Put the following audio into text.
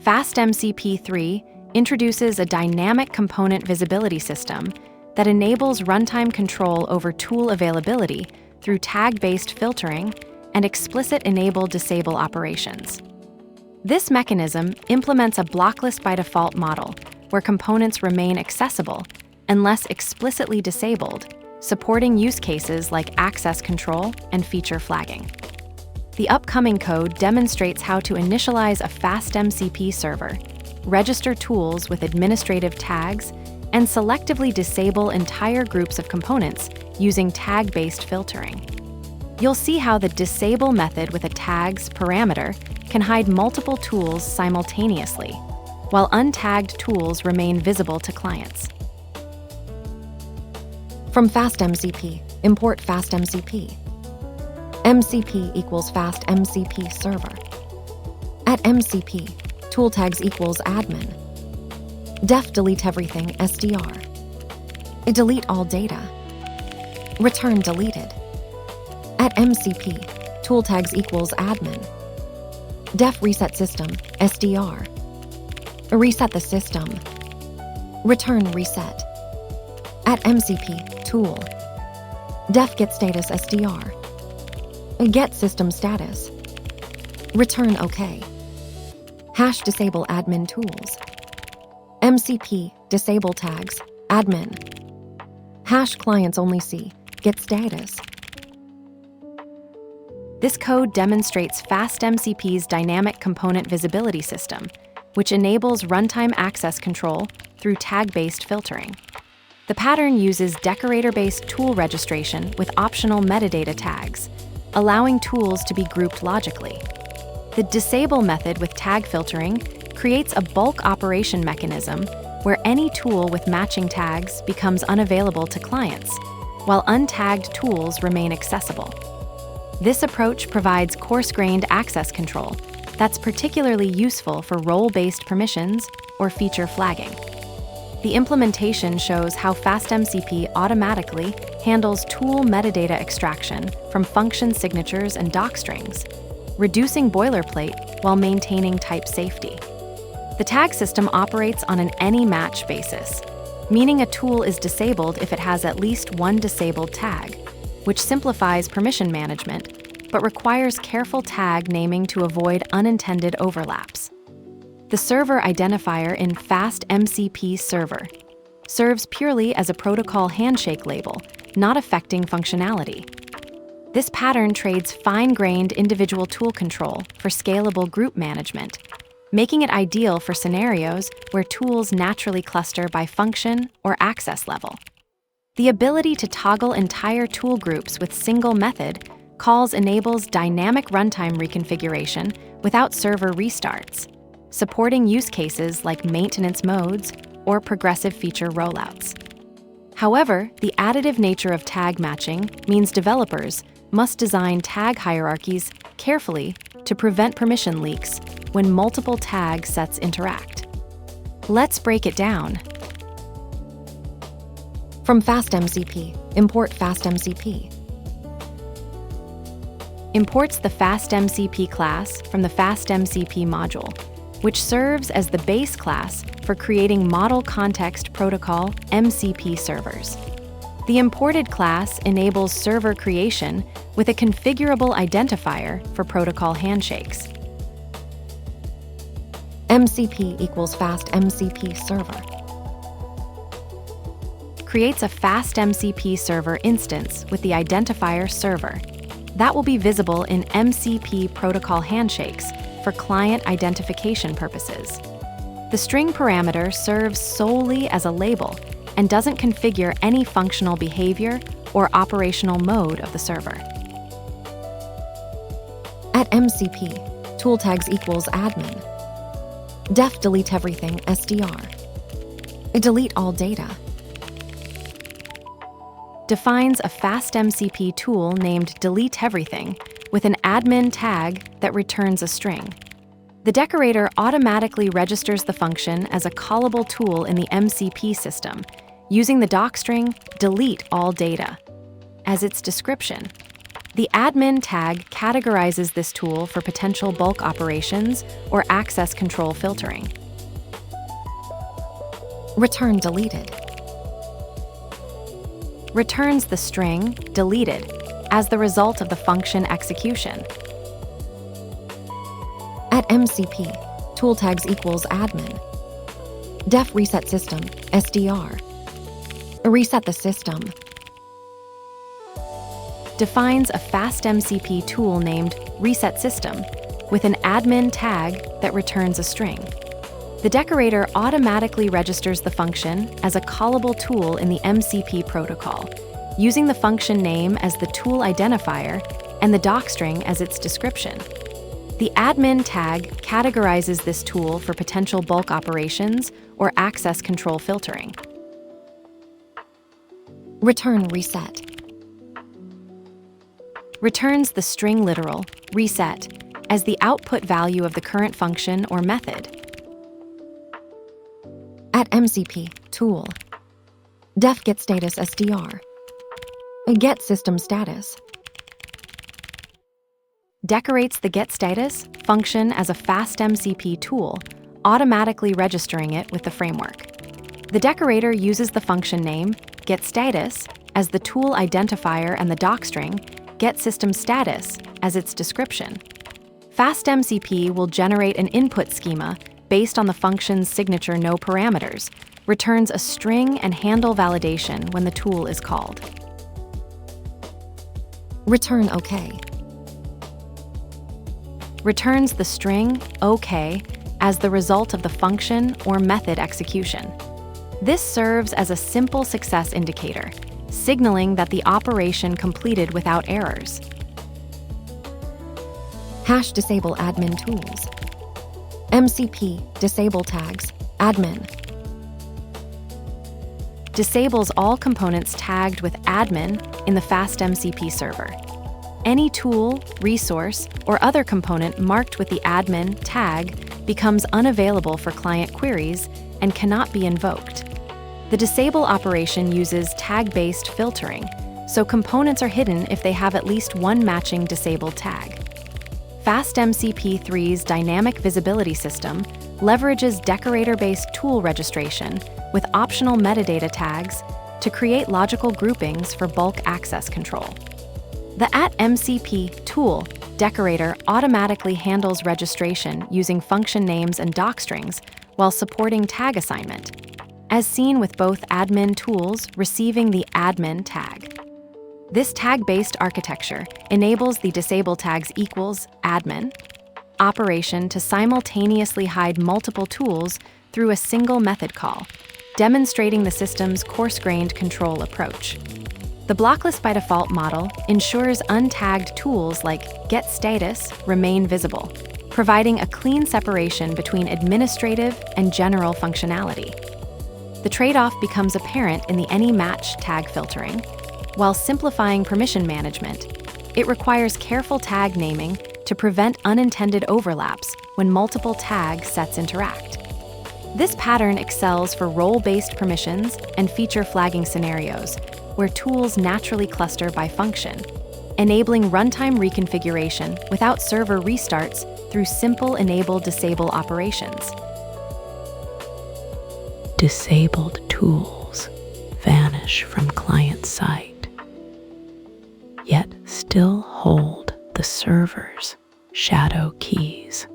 FastMCP 3 introduces a dynamic component visibility system that enables runtime control over tool availability through tag-based filtering and explicit enable-disable operations. This mechanism implements a blocklist by default model where components remain accessible unless explicitly disabled, supporting use cases like access control and feature flagging. The upcoming code demonstrates how to initialize a FastMCP server, register tools with administrative tags, and selectively disable entire groups of components using tag-based filtering. You'll see how the disable method with a tags parameter can hide multiple tools simultaneously, while untagged tools remain visible to clients. From FastMCP, import FastMCP. MCP equals FastMCP server. At MCP, tool tags equals admin. Def delete everything SDR. Delete all data. Return deleted. At MCP, tool tags equals admin. Def reset system SDR. Reset the system. Return reset. At MCP, tool. Def get status SDR. Get system status. Return OK. Hash disable admin tools. MCP disable tags admin. Hash clients only see get status. This code demonstrates FastMCP's dynamic component visibility system, which enables runtime access control through tag-based filtering. The pattern uses decorator-based tool registration with optional metadata tags, allowing tools to be grouped logically. The disable method with tag filtering creates a bulk operation mechanism where any tool with matching tags becomes unavailable to clients, while untagged tools remain accessible. This approach provides coarse-grained access control that's particularly useful for role-based permissions or feature flagging. The implementation shows how FastMCP automatically handles tool metadata extraction from function signatures and docstrings, reducing boilerplate while maintaining type safety. The tag system operates on an any-match basis, meaning a tool is disabled if it has at least one disabled tag, which simplifies permission management, but requires careful tag naming to avoid unintended overlaps. The server identifier in FastMCP server serves purely as a protocol handshake label, not affecting functionality. This pattern trades fine-grained individual tool control for scalable group management, making it ideal for scenarios where tools naturally cluster by function or access level. The ability to toggle entire tool groups with single method calls enables dynamic runtime reconfiguration without server restarts, supporting use cases like maintenance modes or progressive feature rollouts. However, the additive nature of tag matching means developers must design tag hierarchies carefully to prevent permission leaks when multiple tag sets interact. Let's break it down. From FastMCP, import FastMCP. Imports the FastMCP class from the FastMCP module, which serves as the base class for creating Model Context Protocol MCP servers. The imported class enables server creation with a configurable identifier for protocol handshakes. MCP equals FastMCP server. Creates a FastMCP server instance with the identifier server. That will be visible in MCP protocol handshakes for client identification purposes. The string parameter serves solely as a label and doesn't configure any functional behavior or operational mode of the server. At MCP, tool tags equals admin. Def delete everything SDR. Delete all data. Defines a FastMCP tool named delete everything with an admin tag that returns a string. The decorator automatically registers the function as a callable tool in the MCP system, using the docstring delete all data as its description. The admin tag categorizes this tool for potential bulk operations or access control filtering. Return deleted. Returns the string deleted as the result of the function execution. At MCP, tool tags equals admin. Def reset system, SDR. Reset the system. Defines a FastMCP tool named reset system with an admin tag that returns a string. The decorator automatically registers the function as a callable tool in the MCP protocol, using the function name as the tool identifier and the docstring as its description. The admin tag categorizes this tool for potential bulk operations or access control filtering. Return reset. Returns the string literal, reset, as the output value of the current function or method. At MCP, tool. Def get status SDR. Get system status. Decorates the getStatus function as a FastMCP tool, automatically registering it with the framework. The decorator uses the function name getStatus as the tool identifier and the docstring getSystemStatus as its description. FastMCP will generate an input schema based on the function's signature no parameters, returns a string and handle validation when the tool is called. Return OK. Returns the string OK as the result of the function or method execution. This serves as a simple success indicator, signaling that the operation completed without errors. Hash disable admin tools. MCP disable tags admin. Disables all components tagged with admin in the FastMCP server. Any tool, resource, or other component marked with the admin tag becomes unavailable for client queries and cannot be invoked. The disable operation uses tag-based filtering, so components are hidden if they have at least one matching disabled tag. FastMCP3's dynamic visibility system leverages decorator-based tool registration with optional metadata tags to create logical groupings for bulk access control. The @MCP tool decorator automatically handles registration using function names and docstrings while supporting tag assignment, as seen with both admin tools receiving the admin tag. This tag-based architecture enables the disable tags equals admin operation to simultaneously hide multiple tools through a single method call, demonstrating the system's coarse-grained control approach. The blockless by default model ensures untagged tools like getStatus remain visible, providing a clean separation between administrative and general functionality. The trade-off becomes apparent in the AnyMatch tag filtering. While simplifying permission management, it requires careful tag naming to prevent unintended overlaps when multiple tag sets interact. This pattern excels for role-based permissions and feature flagging scenarios, where tools naturally cluster by function, enabling runtime reconfiguration without server restarts through simple enable-disable operations. Disabled tools vanish from client side, yet still hold the server's shadow keys.